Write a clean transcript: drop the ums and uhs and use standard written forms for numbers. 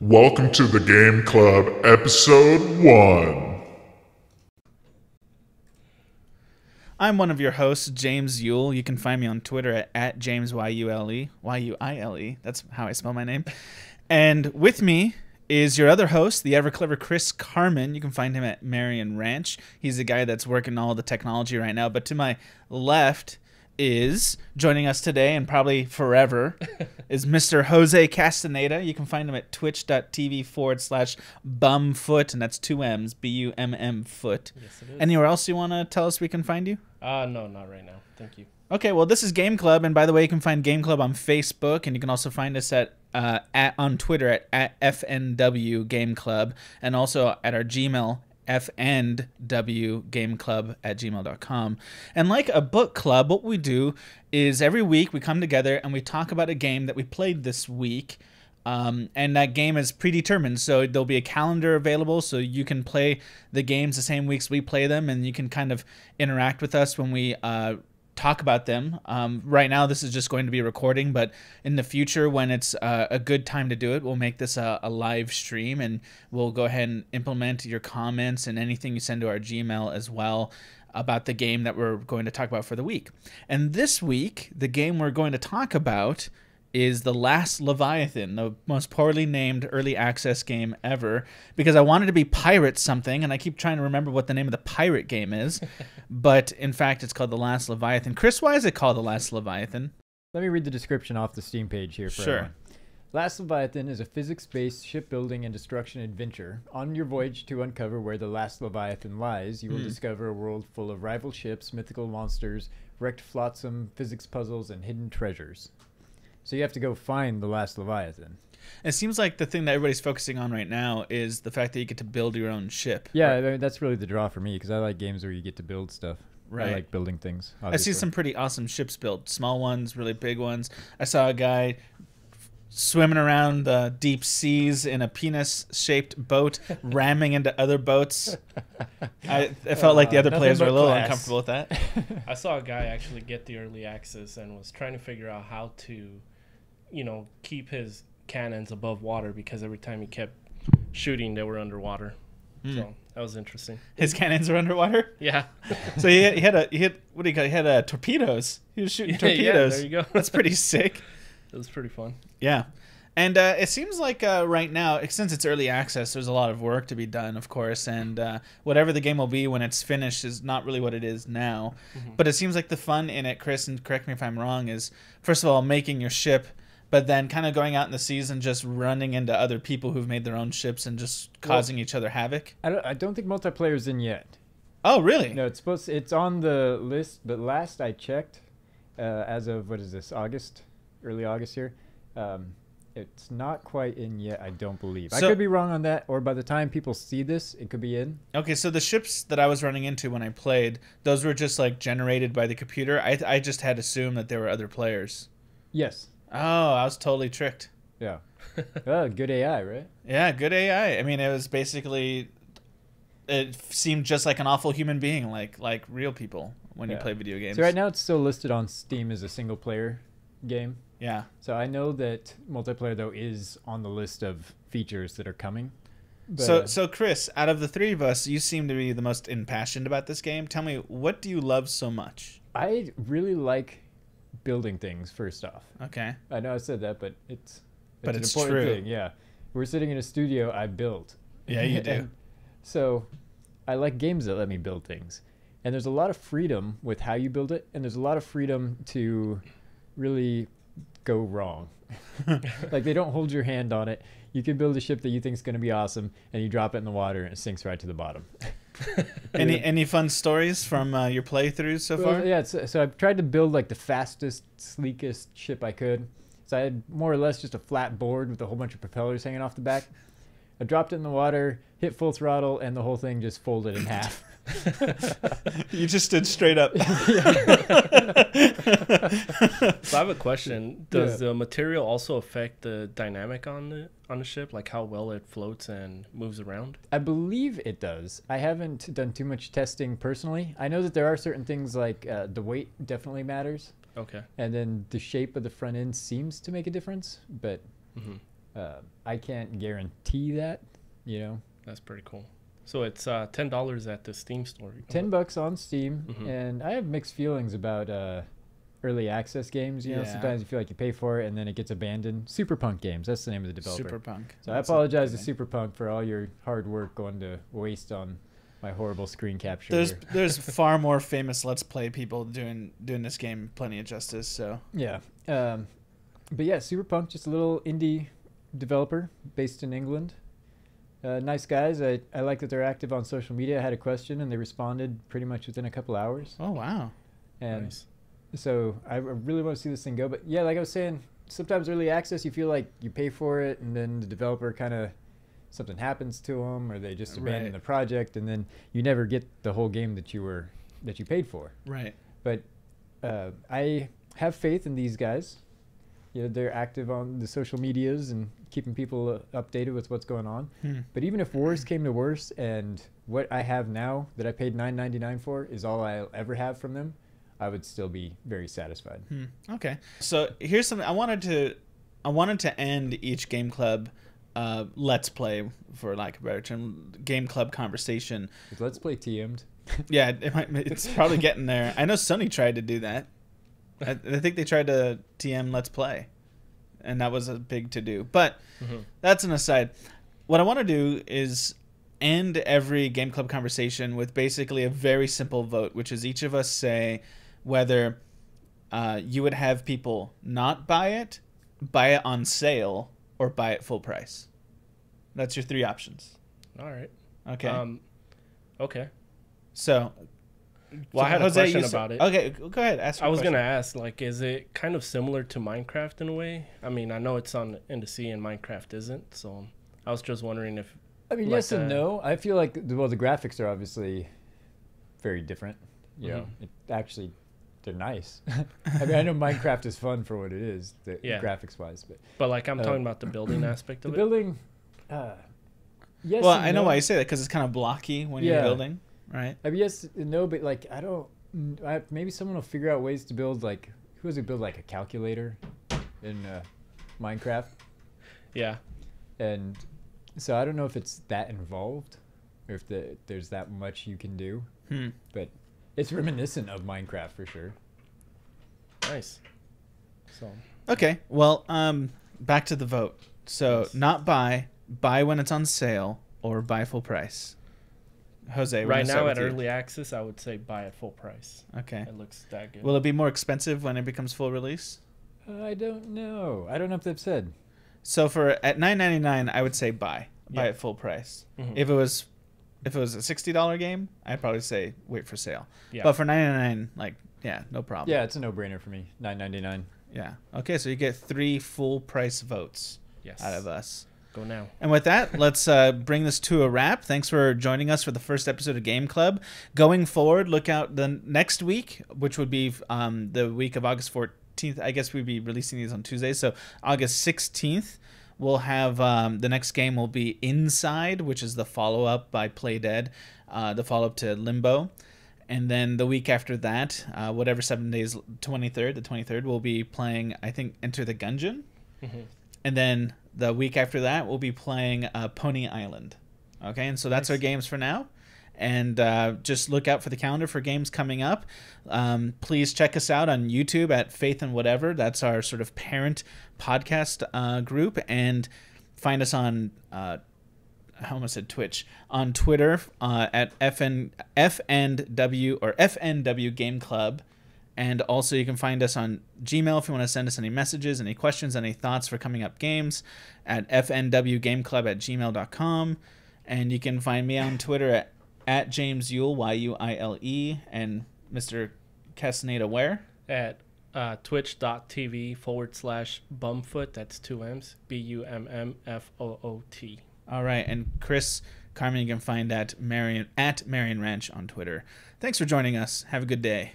Welcome to the Game Club, Episode 1. I'm one of your hosts, James Yule. You can find me on Twitter at JamesYule. Y-U-I-L-E. That's how I spell my name. And with me is your other host, the ever-clever Chris Carmen. You can find him at Marion Ranch. He's the guy that's working all the technology right now. But to my left is joining us today and probably forever is Mr. Jose Castaneda. You can find him at twitch.tv/bumfoot, and that's two M's, B-U-M-M foot. Yes, it is. Anywhere else you want to tell us we can find you? No, not right now. Thank you. Okay, well, this is Game Club, and by the way, you can find Game Club on Facebook, and you can also find us on Twitter at fndwgameclub, and also at our Gmail, fndwgameclub@gmail.com. And like a book club, what we do is every week we come together and we talk about a game that we played this week. And that game is predetermined, so there'll be a calendar available, so you can play the games the same weeks we play them, and you can kind of interact with us when we talk about them. Right now, this is just going to be a recording, but in the future, when it's a good time to do it, we'll make this a live stream, and we'll go ahead and implement your comments and anything you send to our Gmail as well about the game that we're going to talk about for the week. And this week, the game we're going to talk about is the Last Leviathan, the most poorly named early access game ever, because I wanted to be pirate something, and I keep trying to remember what the name of the pirate game is, but in fact it's called the Last Leviathan. Chris, why is it called the Last Leviathan? Let me read the description off the Steam page here for everyone. Last Leviathan is a physics-based shipbuilding and destruction adventure. On your voyage to uncover where the Last Leviathan lies, you will discover a world full of rival ships, mythical monsters, wrecked flotsam, physics puzzles, and hidden treasures. So you have to go find the Last Leviathan. It seems like the thing that everybody's focusing on right now is the fact that you get to build your own ship. Yeah, I mean, that's really the draw for me, because I like games where you get to build stuff. Right. I like building things, obviously. I see some pretty awesome ships built. Small ones, really big ones. I saw a guy swimming around the deep seas in a penis-shaped boat, ramming into other boats. I felt like the other players were a little uncomfortable with that. I saw a guy actually get the early access and was trying to figure out how to, keep his cannons above water, because every time he kept shooting, they were underwater. So that was interesting. His cannons are underwater? Yeah. So he had torpedoes. He was shooting torpedoes. Yeah, there you go. That's pretty sick. It was pretty fun. Yeah. And it seems like right now, since it's early access, there's a lot of work to be done, of course, and whatever the game will be when it's finished is not really what it is now. But it seems like the fun in it, Chris, and correct me if I'm wrong, is, first of all, making your ship, but then kind of going out in the seas and just running into other people who've made their own ships and just causing each other havoc. I don't think multiplayer's in yet. Oh, really? No, it's on the list, but last I checked, as of, what is this, August? Early August here. It's not quite in yet, I don't believe. I could be wrong on that, or by the time people see this, it could be in. Okay, so the ships that I was running into when I played, those were just like generated by the computer. I just had assumed that there were other players. Yes. Oh, I was totally tricked. Yeah. Oh, good AI, right? Yeah, good AI. I mean, it was basically, it seemed just like an awful human being, like real people when you play video games. So right now it's still listed on Steam as a single player game. Yeah. So I know that multiplayer, though, is on the list of features that are coming. But, So Chris, out of the three of us, you seem to be the most impassioned about this game. Tell me, what do you love so much? I really like building things, first off. Okay. I know I said that, but it's But an it's important true. thing. Yeah. We're sitting in a studio I built. Yeah, you do. And so I like games that let me build things. And there's a lot of freedom with how you build it, and there's a lot of freedom to really go wrong. Like, they don't hold your hand on it. You can build a ship that you think is going to be awesome, and you drop it in the water and it sinks right to the bottom. Any fun stories from your playthroughs so far? Yeah, so I've tried to build like the fastest, sleekest ship I could. So I had more or less just a flat board with a whole bunch of propellers hanging off the back. I dropped it in the water, hit full throttle, and the whole thing just folded in half. You just stood straight up. So I have a question. Does the material also affect the dynamic on the ship, like how well it floats and moves around? I believe it does. I haven't done too much testing personally. I know that there are certain things like the weight definitely matters. Okay. And then the shape of the front end seems to make a difference, but I can't guarantee that, That's pretty cool. So it's $10 at the Steam store. $10 on Steam, and I have mixed feelings about early access games. Sometimes you feel like you pay for it and then it gets abandoned. Superpunk Games, that's the name of the developer. Superpunk. So I apologize to Superpunk for all your hard work going to waste on my horrible screen capture. There's far more famous Let's Play people doing this game plenty of justice. So yeah, but yeah, Superpunk, just a little indie developer based in England. Nice guys. I like that they're active on social media. I had a question and they responded pretty much within a couple hours. Oh wow! And Nice. so I really want to see this thing go. But yeah, like I was saying, sometimes early access, you feel like you pay for it and then the developer kind of, something happens to them or they just abandon the project and then you never get the whole game that you paid for. Right. But I have faith in these guys. They're active on the social medias and keeping people updated with what's going on. But even if worse came to worse and what I have now that I paid $9.99 for is all I'll ever have from them, I would still be very satisfied. Okay. So here's something I wanted to end each Game Club Let's Play, for lack of a better term, Game Club conversation. Is Let's Play TM'd? Yeah, it's probably getting there. I know Sony tried to do that. I think they tried to TM Let's Play, and that was a big to-do. But that's an aside. What I want to do is end every Game Club conversation with basically a very simple vote, which is each of us say whether you would have people not buy it on sale, or buy it full price. That's your 3 options. All right. Okay. Okay. So, Well, I had Jose, a question about it. Okay, go ahead. Ask your I was question. gonna ask, like, is it kind of similar to Minecraft in a way? I mean, I know it's in the sea and Minecraft isn't, so I was just wondering if. I mean, yes and no. I feel like the graphics are obviously very different. They're nice. I mean, I know Minecraft is fun for what it is, graphics wise, but like I'm talking about the building aspect of the it. building. Yes. Well, and I know no. why you say that because it's kind of blocky when you're building, right? I mean, yes and no, but like I don't. Maybe someone will figure out ways to build like who does it build like a calculator in Minecraft. Yeah. And so I don't know if it's that involved or if there's that much you can do. But it's reminiscent of Minecraft for sure. Nice. So. Okay. Well, back to the vote. So Yes. not buy when it's on sale, or buy full price. Jose, Right now at early access, I would say buy at full price. Okay. It looks that good. Will it be more expensive when it becomes full release? I don't know. I don't know if they've said. So at $9.99, I would say buy at full price. If it was a $60 game, I'd probably say wait for sale. Yeah. But for $9.99, no problem. Yeah, it's a no-brainer for me. $9.99. Yeah. Okay, so you get 3 full price votes out of us. Go now. And with that, let's bring this to a wrap. Thanks for joining us for the first episode of Game Club. Going forward, look out the next week, which would be the week of August 14th. I guess we'd be releasing these on Tuesdays. So August 16th, we'll have the next game will be Inside, which is the follow-up by Play Dead, the follow-up to Limbo. And then the week after that, whatever 7 days, the 23rd, we'll be playing, I think, Enter the Gungeon. And then the week after that, we'll be playing Pony Island. Okay, and so that's our games for now. And just look out for the calendar for games coming up. Please check us out on YouTube at Faith and Whatever. That's our sort of parent podcast group. And find us on, I almost said Twitch, on Twitter at FNW or FNW Game Club. And also you can find us on Gmail if you want to send us any messages, any questions, any thoughts for coming up games at fnwgameclub@gmail.com. And you can find me on Twitter at James Yule, Yuile, and Mr. Castaneda where? At twitch.tv/bumfoot. That's 2 M's. BUMMFOOT. All right. And Chris Carmen you can find at Marion Ranch on Twitter. Thanks for joining us. Have a good day.